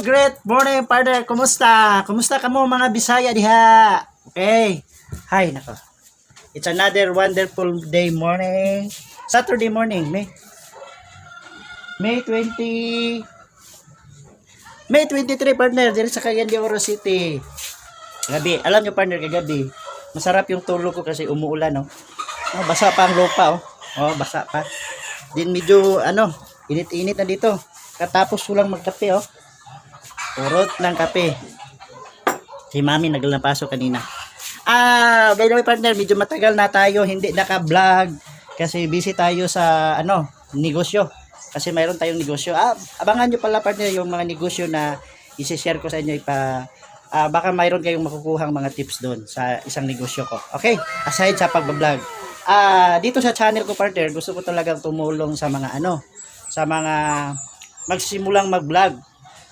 great morning, partner. Kumusta? Kumusta ka mo mga Bisaya diha? Okay. Hi, nako. It's another wonderful day morning. Saturday morning, May 23, partner, dito sa Cagayan de Oro City. Gabi, alam nyo partner, kagabi, masarap yung tulog ko kasi umuulan, no? Oh, basa pa ang lupa, oh. Oh, basa pa. Din medyo, init-init na dito. Katapos ko lang magkape, oh. Urot ng kape. Si mami naglalapasok kanina. By the way partner, medyo matagal na tayo hindi naka-vlog kasi busy tayo sa negosyo. Kasi mayroon tayong negosyo. Abangan nyo pala partner yung mga negosyo na i-share ko sa inyo. Baka mayroon kayong makukuhang mga tips doon sa isang negosyo ko. Okay? Aside sa pagbablog. Dito sa channel ko partner, gusto ko talagang tumulong sa mga sa mga magsisimulang mag-vlog.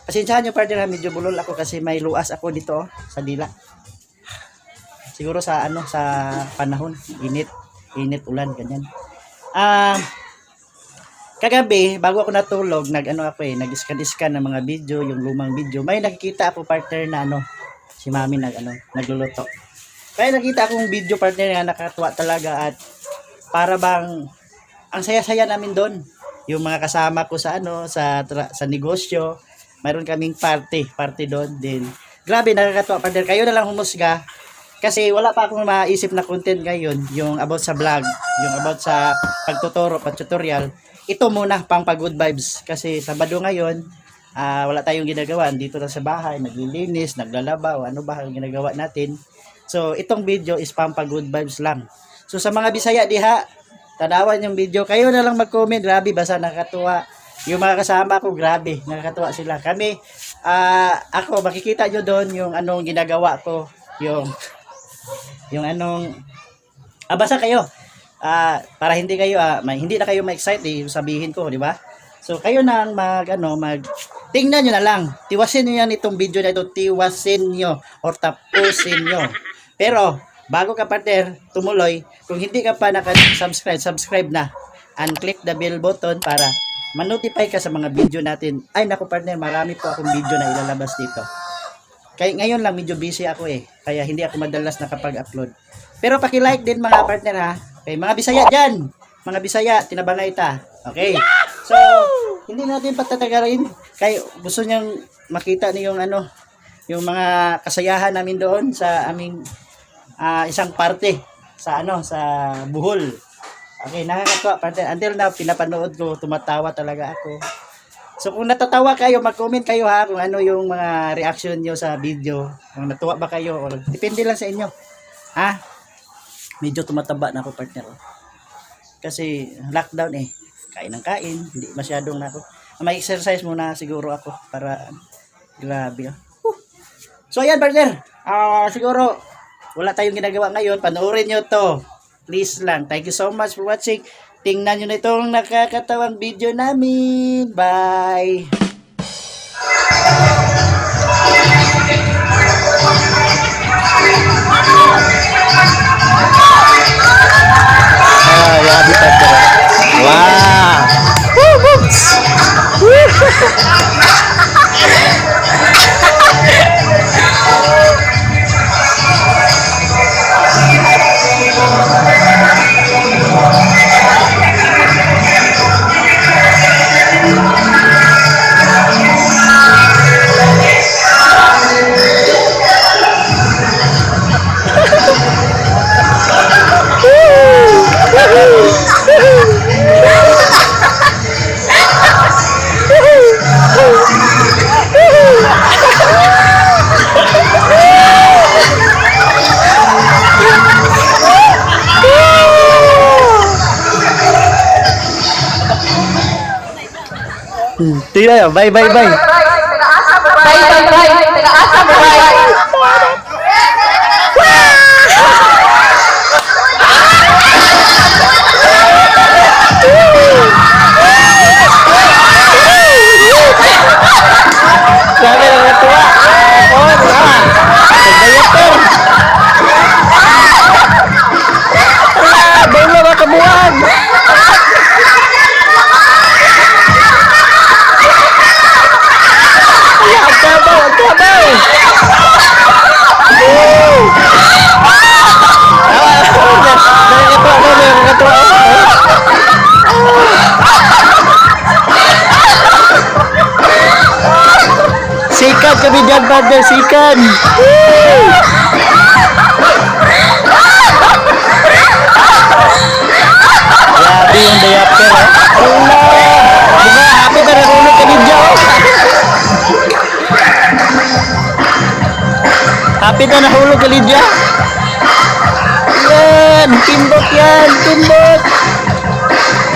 Pasensyahan nyo partner, medyo bulol ako kasi may luas ako dito sa dila. Siguro sa panahon, init ulan ganyan. Kagabi bago ako natulog, nag-scan ng mga video, yung lumang video. May nakikita ako partner na si mami nagluluto. Kaya nakita akong video partner na nakatuwa talaga at para bang ang saya-saya namin doon. Yung mga kasama ko sa sa negosyo, mayroon kaming party doon din. Grabe, nakakatuwa partner. Kayo na lang humusga kasi wala pa akong maisip na content ngayon, yung about sa vlog, yung about sa pagtuturo, pag-tutorial. Ito muna pang good vibes kasi Sabado ngayon, wala tayong ginagawa. Dito lang sa bahay, naglilinis, naglalaba, o ano ba ang ginagawa natin. So, itong video is pang good vibes lang. So, sa mga Bisaya diha, tanawan yung video. Kayo na lang mag-comment. Grabe, basta nakatuwa. Yung mga kasama ko, grabe, nakakatuwa sila. Kami, ako, makikita nyo doon yung anong ginagawa ko. Basta kayo. Para hindi kayo, hindi na kayo ma-excite, yung sabihin ko, di ba? So, kayo na tingnan nyo na lang. Tiwasin nyo yan itong video na ito. Tiwasin nyo or tapusin nyo. Pero, bago ka partner, tumuloy, kung hindi ka pa naka-subscribe, subscribe na. And click the bell button para ma-notify ka sa mga video natin. Ay, naku partner, marami po akong video na ilalabas dito. Kaya ngayon lang, medyo busy ako Kaya hindi ako madalas nakapag-upload. Pero paki-like din mga partner ha. Okay, mga Bisaya dyan. Mga Bisaya, tinabangay ta. Okay. So, hindi natin patatagalin. Kaya gusto niyang makita niyo yung mga kasayahan namin doon sa aming isang party sa Bohol. Okay, nakakatuwa partner. Until now, pinapanood ko, tumatawa talaga ako. So, kung natatawa kayo, mag-comment kayo ha kung ano yung mga reaction nyo sa video. Kung natuwa ba kayo, o depende lang sa inyo. Ha? Medyo tumataba na ako partner. Kasi lockdown kain ng kain, hindi masyadong na ako. May exercise muna siguro ako para grabe. So ayan partner, siguro wala tayong ginagawa ngayon, panoorin nyo to. Please lang, thank you so much for watching. Tingnan nyo na itong nakakatawang video namin. Bye! Grabe partner. Wow! Tira, bye. Bye. Sabi lang natuwa. Bawala ba kabuhan? Yeah. Magkabaw, magkabaw. Woo! Nakakatuwa. Sikat kami dyan, partner. Sikat. Woo! Grabe yung diaper, oh. Allah! Diba, happy na narunod ka ninja, oh. Happy na nahulog ka ninja. Yan, timbot yan, timbot.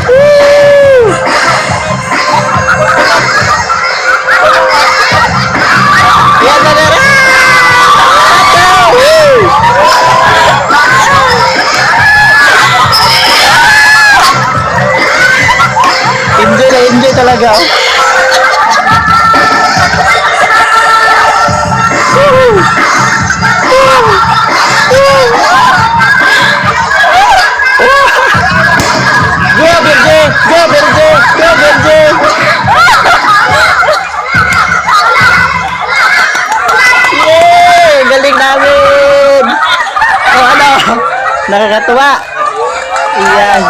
Woo! Yan na na. Woo! Enjoy na enjoy talaga, oh. Go Berje, go Berje, go Berje. Yay, galing namin. Oh, ano? Nakakatuwa. Iyan.